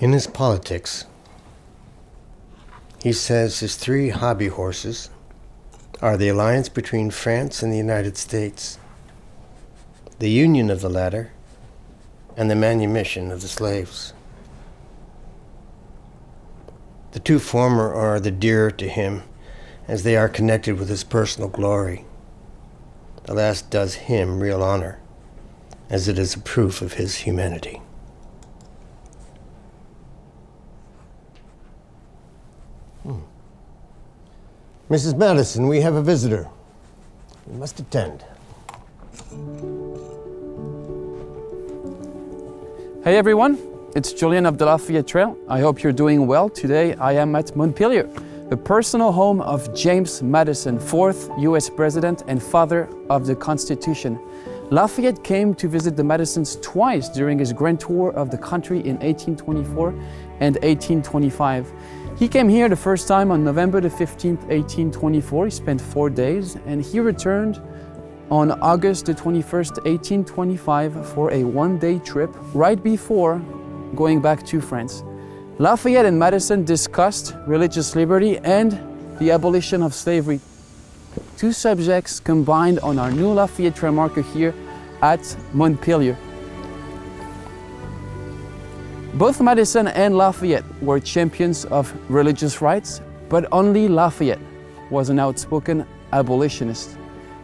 In his politics, he says his three hobby horses are the alliance between France and the United States, the union of the latter, and the manumission of the slaves. The two former are the dearer to him, as they are connected with his personal glory. The last does him real honor, as it is a proof of his humanity. Mrs. Madison, we have a visitor. You must attend. Hey everyone, it's Julian of the Lafayette Trail. I hope you're doing well. Today I am at Montpelier, the personal home of James Madison, 4th US President and father of the Constitution. Lafayette came to visit the Madison's twice during his grand tour of the country in 1824 and 1825. He came here the first time on November the 15th, 1824. He spent 4 days, and he returned on August the 21st, 1825 for a one-day trip right before going back to France. Lafayette and Madison discussed religious liberty and the abolition of slavery. Two subjects combined on our new Lafayette Trail marker here at Montpelier. Both Madison and Lafayette were champions of religious rights, but only Lafayette was an outspoken abolitionist.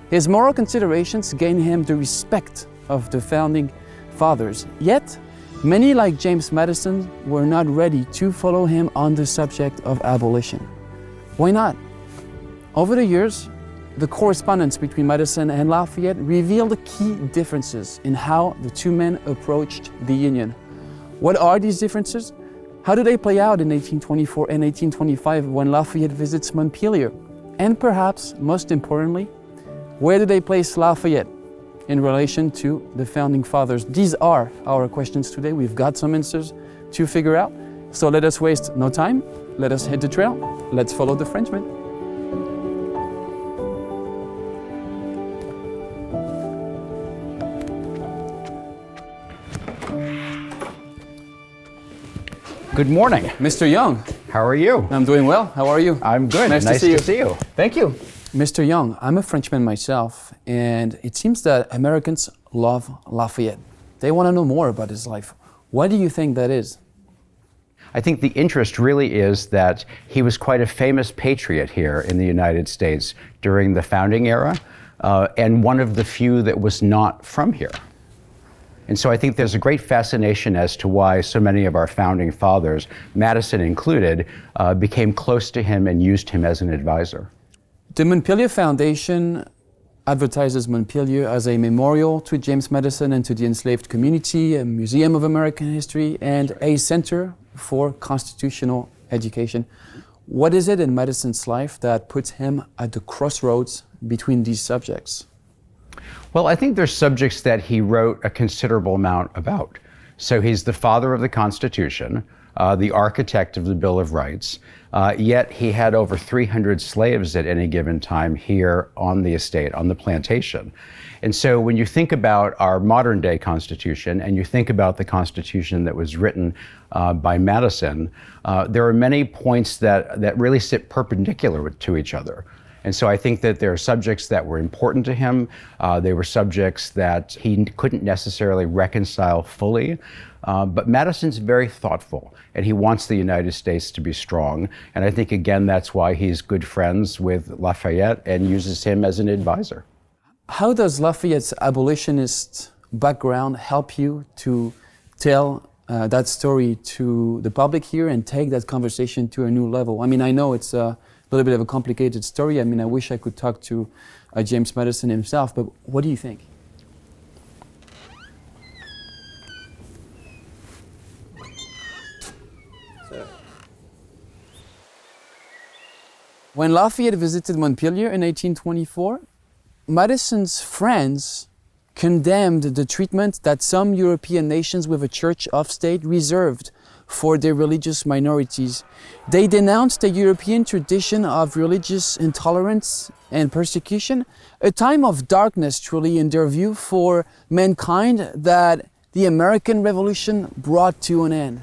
His moral considerations gained him the respect of the founding fathers. Yet, many like James Madison were not ready to follow him on the subject of abolition. Why not? Over the years, the correspondence between Madison and Lafayette revealed key differences in how the two men approached the Union. What are these differences? How do they play out in 1824 and 1825 when Lafayette visits Montpelier? And perhaps, most importantly, where do they place Lafayette in relation to the founding fathers? These are our questions today. We've got some answers to figure out. So let us waste no time. Let us hit the trail. Let's follow the Frenchman. Good morning. Mr. Young. How are you? I'm doing well. How are you? I'm good. Nice to see you. Thank you. Mr. Young, I'm a Frenchman myself, and it seems that Americans love Lafayette. They want to know more about his life. Why do you think that is? I think the interest really is that he was quite a famous patriot here in the United States during the founding era, and one of the few that was not from here. And so I think there's a great fascination as to why so many of our founding fathers, Madison included, became close to him and used him as an advisor. The Montpelier Foundation advertises Montpelier as a memorial to James Madison and to the enslaved community, a museum of American history, and a center for constitutional education. What is it in Madison's life that puts him at the crossroads between these subjects? Well, I think there's subjects that he wrote a considerable amount about. So he's the father of the Constitution, the architect of the Bill of Rights, yet he had over 300 slaves at any given time here on the estate, on the plantation. And so when you think about our modern day Constitution and you think about the Constitution that was written by Madison, there are many points that really sit perpendicular to each other. And so I think that there are subjects that were important to him. They were subjects that he couldn't necessarily reconcile fully. But Madison's very thoughtful, and he wants the United States to be strong. And I think, again, that's why he's good friends with Lafayette and uses him as an advisor. How does Lafayette's abolitionist background help you to tell that story to the public here and take that conversation to a new level? I mean, I know it's a little bit of a complicated story. I mean, I wish I could talk to James Madison himself, but what do you think? When Lafayette visited Montpelier in 1824, Madison's friends condemned the treatment that some European nations with a church of state reserved for their religious minorities. They denounced the European tradition of religious intolerance and persecution, a time of darkness truly in their view for mankind that the American Revolution brought to an end.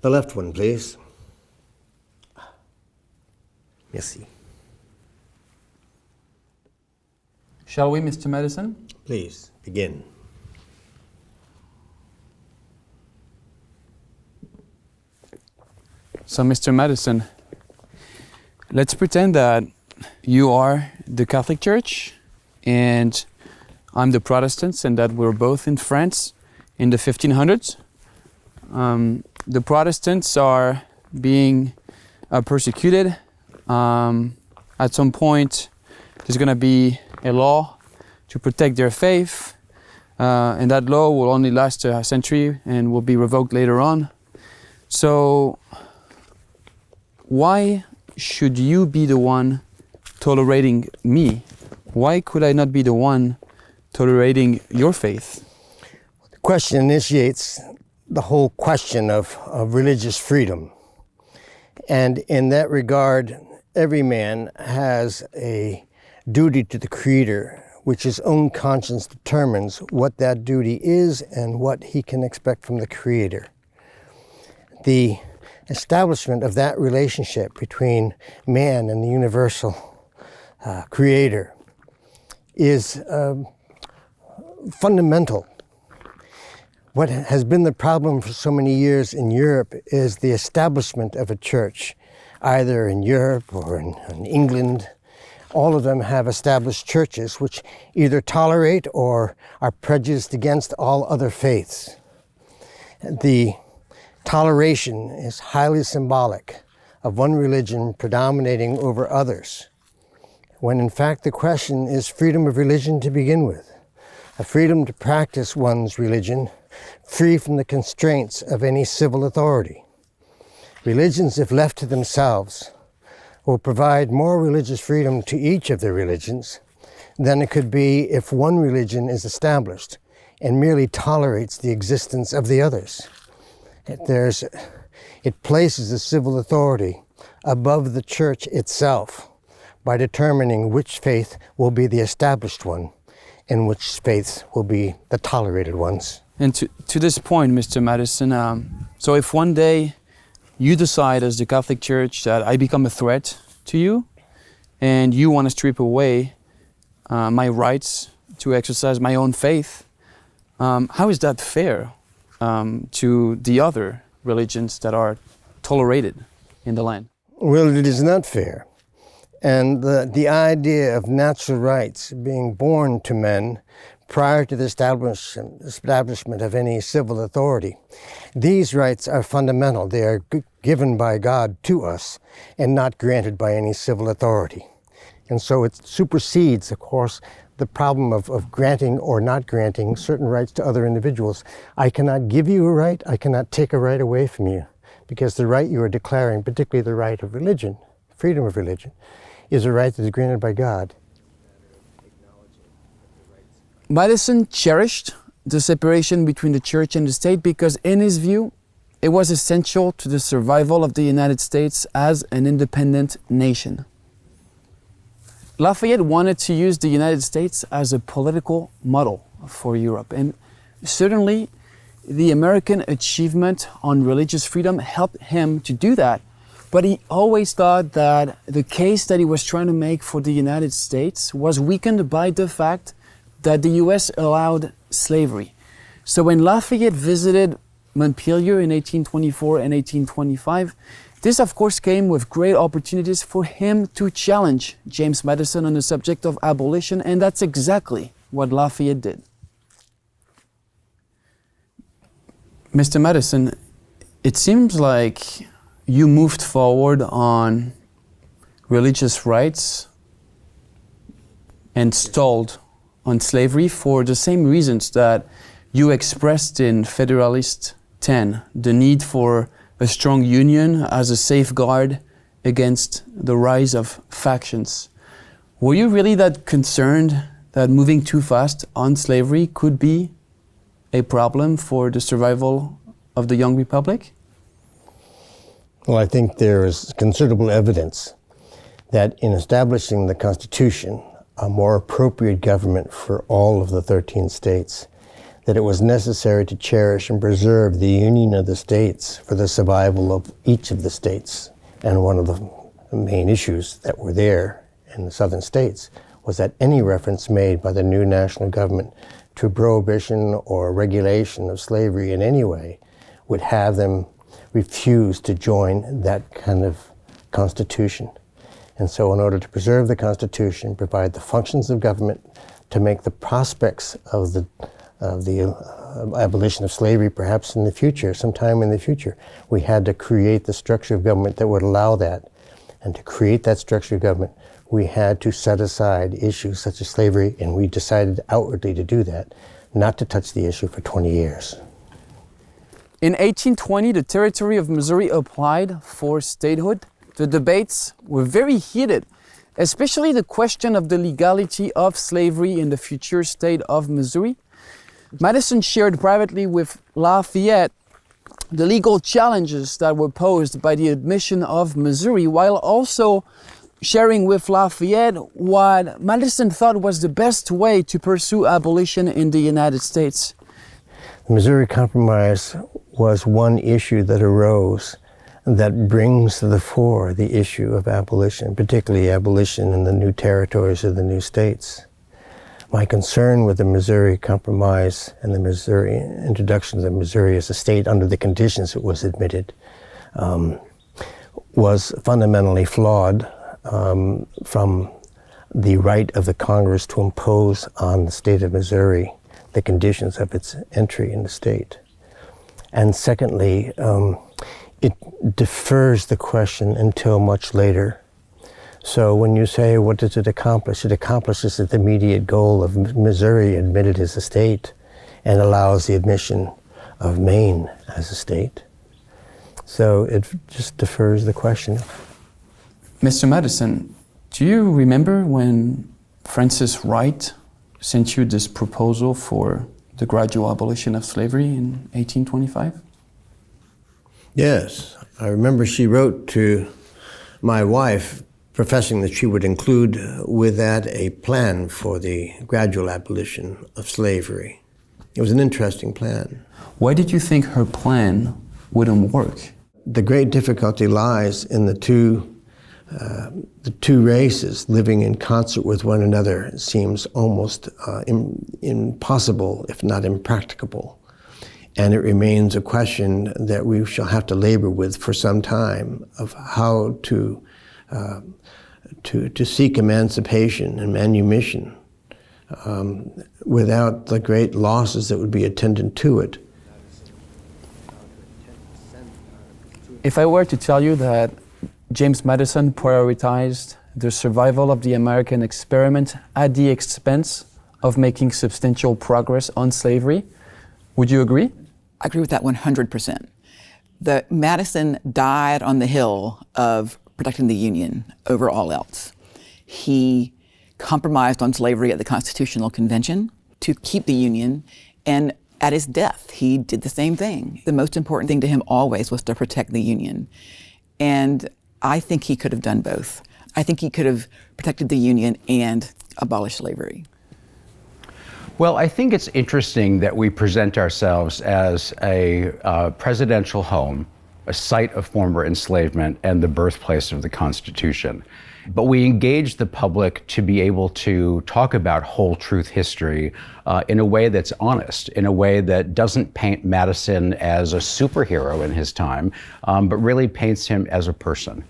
The left one, please. Merci. Shall we, Mr. Madison? Please, begin. So, Mr. Madison, let's pretend that you are the Catholic Church and I'm the Protestants, and that we're both in France in the 1500s. The Protestants are being persecuted. At some point, there's going to be a law to protect their faith, and that law will only last a century and will be revoked later on. So, why should you be the one tolerating me? Why could I not be the one tolerating your faith? The question initiates the whole question of religious freedom. And in that regard, every man has a duty to the Creator, which his own conscience determines what that duty is and what he can expect from the Creator. The establishment of that relationship between man and the universal Creator is fundamental. What has been the problem for so many years in Europe is the establishment of a church, either in Europe or in England. All of them have established churches which either tolerate or are prejudiced against all other faiths. The toleration is highly symbolic of one religion predominating over others, when in fact the question is freedom of religion to begin with. A freedom to practice one's religion, free from the constraints of any civil authority. Religions, if left to themselves, will provide more religious freedom to each of the religions than it could be if one religion is established and merely tolerates the existence of the others. It places the civil authority above the church itself by determining which faith will be the established one and which faiths will be the tolerated ones. And to this point, Mr. Madison, so if one day you decide as the Catholic Church that I become a threat to you and you want to strip away my rights to exercise my own faith, how is that fair to the other religions that are tolerated in the land? Well, it is not fair. And the idea of natural rights being born to men prior to the establishment of any civil authority, these rights are fundamental. They are given by God to us and not granted by any civil authority. And so it supersedes, of course, the problem of granting or not granting certain rights to other individuals. I cannot give you a right, I cannot take a right away from you, because the right you are declaring, particularly the right of religion, freedom of religion, is a right that is granted by God. Madison cherished the separation between the church and the state because, in his view, it was essential to the survival of the United States as an independent nation. Lafayette wanted to use the United States as a political model for Europe, and certainly the American achievement on religious freedom helped him to do that. But he always thought that the case that he was trying to make for the United States was weakened by the fact that the US allowed slavery. So when Lafayette visited Montpelier in 1824 and 1825, this of course came with great opportunities for him to challenge James Madison on the subject of abolition, and that's exactly what Lafayette did. Mr. Madison, it seems like you moved forward on religious rights and stalled on slavery for the same reasons that you expressed in Federalist 10, the need for a strong union as a safeguard against the rise of factions. Were you really that concerned that moving too fast on slavery could be a problem for the survival of the young republic? Well, I think there is considerable evidence that in establishing the Constitution, a more appropriate government for all of the 13 states, that it was necessary to cherish and preserve the union of the states for the survival of each of the states. And one of the main issues that were there in the southern states was that any reference made by the new national government to prohibition or regulation of slavery in any way would have them refuse to join that kind of constitution. And so in order to preserve the Constitution, provide the functions of government, to make the prospects of the abolition of slavery perhaps in the future, sometime in the future, we had to create the structure of government that would allow that. And to create that structure of government, we had to set aside issues such as slavery, and we decided outwardly to do that, not to touch the issue for 20 years. In 1820, the territory of Missouri applied for statehood. The debates were very heated, especially the question of the legality of slavery in the future state of Missouri. Madison shared privately with Lafayette the legal challenges that were posed by the admission of Missouri, while also sharing with Lafayette what Madison thought was the best way to pursue abolition in the United States. The Missouri Compromise was one issue that arose that brings to the fore the issue of abolition, particularly abolition in the new territories of the new states. My concern with the Missouri Compromise and the Missouri introduction of Missouri as a state under the conditions it was admitted was fundamentally flawed from the right of the Congress to impose on the state of Missouri the conditions of its entry in the state. And secondly, it defers the question until much later. So when you say, what does it accomplish? It accomplishes the immediate goal of Missouri admitted as a state and allows the admission of Maine as a state. So it just defers the question. Mr. Madison, do you remember when Francis Wright sent you this proposal for the gradual abolition of slavery in 1825? Yes, I remember she wrote to my wife professing that she would include with that a plan for the gradual abolition of slavery. It was an interesting plan. Why did you think her plan wouldn't work? The great difficulty lies in the two races living in concert with one another. It seems almost impossible, if not impracticable. And it remains a question that we shall have to labor with for some time of how to seek emancipation and manumission without the great losses that would be attendant to it. If I were to tell you that James Madison prioritized the survival of the American experiment at the expense of making substantial progress on slavery, would you agree? I agree with that 100%. Madison died on the hill of protecting the Union over all else. He compromised on slavery at the Constitutional Convention to keep the Union, and at his death, he did the same thing. The most important thing to him always was to protect the Union. And I think he could have done both. I think he could have protected the Union and abolished slavery. Well, I think it's interesting that we present ourselves as a presidential home, a site of former enslavement, and the birthplace of the Constitution. But we engage the public to be able to talk about whole truth history in a way that's honest, in a way that doesn't paint Madison as a superhero in his time, but really paints him as a person.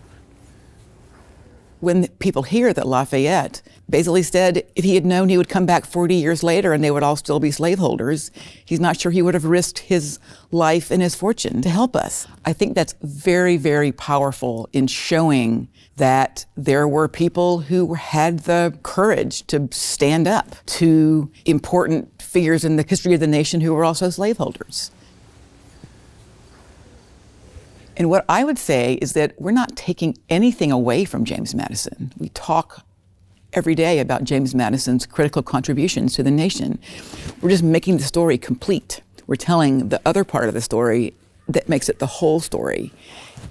When people hear that Lafayette basically said if he had known he would come back 40 years later and they would all still be slaveholders, he's not sure he would have risked his life and his fortune to help us. I think that's very, very powerful in showing that there were people who had the courage to stand up to important figures in the history of the nation who were also slaveholders. And what I would say is that we're not taking anything away from James Madison. We talk every day about James Madison's critical contributions to the nation. We're just making the story complete. We're telling the other part of the story that makes it the whole story.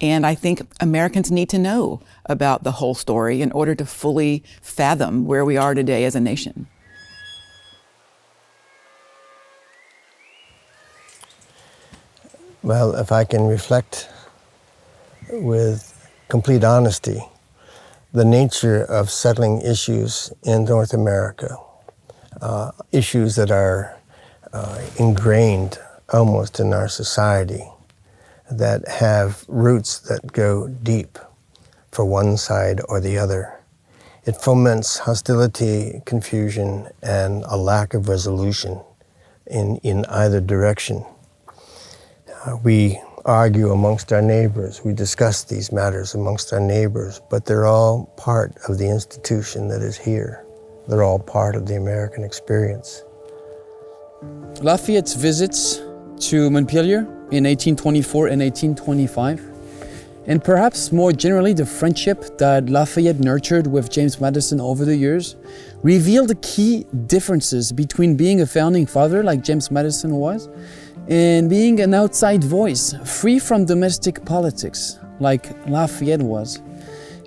And I think Americans need to know about the whole story in order to fully fathom where we are today as a nation. Well, if I can reflect with complete honesty, the nature of settling issues in North America, issues that are ingrained almost in our society, that have roots that go deep for one side or the other. It foments hostility, confusion, and a lack of resolution in either direction. We argue amongst our neighbors, we discuss these matters amongst our neighbors, but they're all part of the institution that is here. They're all part of the American experience. Lafayette's visits to Montpelier in 1824 and 1825, and perhaps more generally the friendship that Lafayette nurtured with James Madison over the years, revealed the key differences between being a founding father like James Madison was and being an outside voice, free from domestic politics like Lafayette was.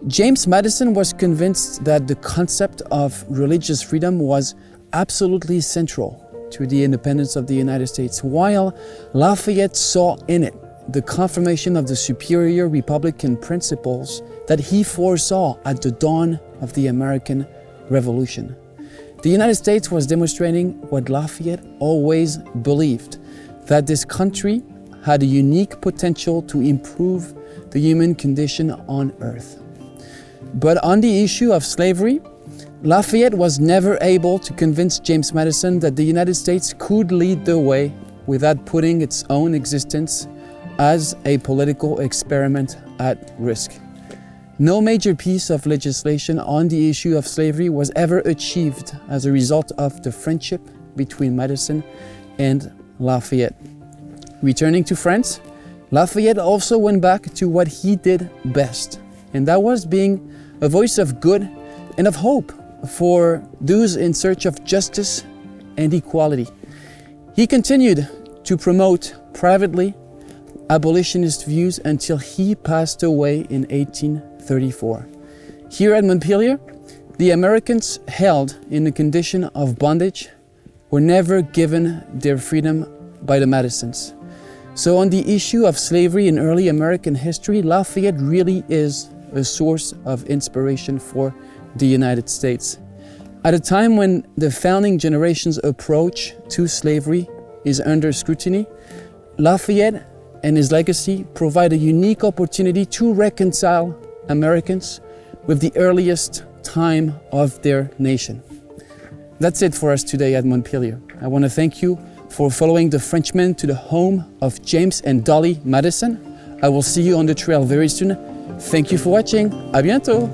James Madison was convinced that the concept of religious freedom was absolutely central to the independence of the United States, while Lafayette saw in it the confirmation of the superior Republican principles that he foresaw at the dawn of the American Revolution. The United States was demonstrating what Lafayette always believed, that this country had a unique potential to improve the human condition on earth. But on the issue of slavery, Lafayette was never able to convince James Madison that the United States could lead the way without putting its own existence as a political experiment at risk. No major piece of legislation on the issue of slavery was ever achieved as a result of the friendship between Madison and Lafayette. Returning to France, Lafayette also went back to what he did best, and that was being a voice of good and of hope for those in search of justice and equality. He continued to promote privately abolitionist views until he passed away in 1834. Here at Montpelier, the Americans held in a condition of bondage were never given their freedom by the Madisons. So on the issue of slavery in early American history, Lafayette really is a source of inspiration for the United States. At a time when the founding generation's approach to slavery is under scrutiny, Lafayette and his legacy provide a unique opportunity to reconcile Americans with the earliest time of their nation. That's it for us today at Montpelier. I want to thank you for following the Frenchmen to the home of James and Dolly Madison. I will see you on the trail very soon. Thank you for watching. À bientôt.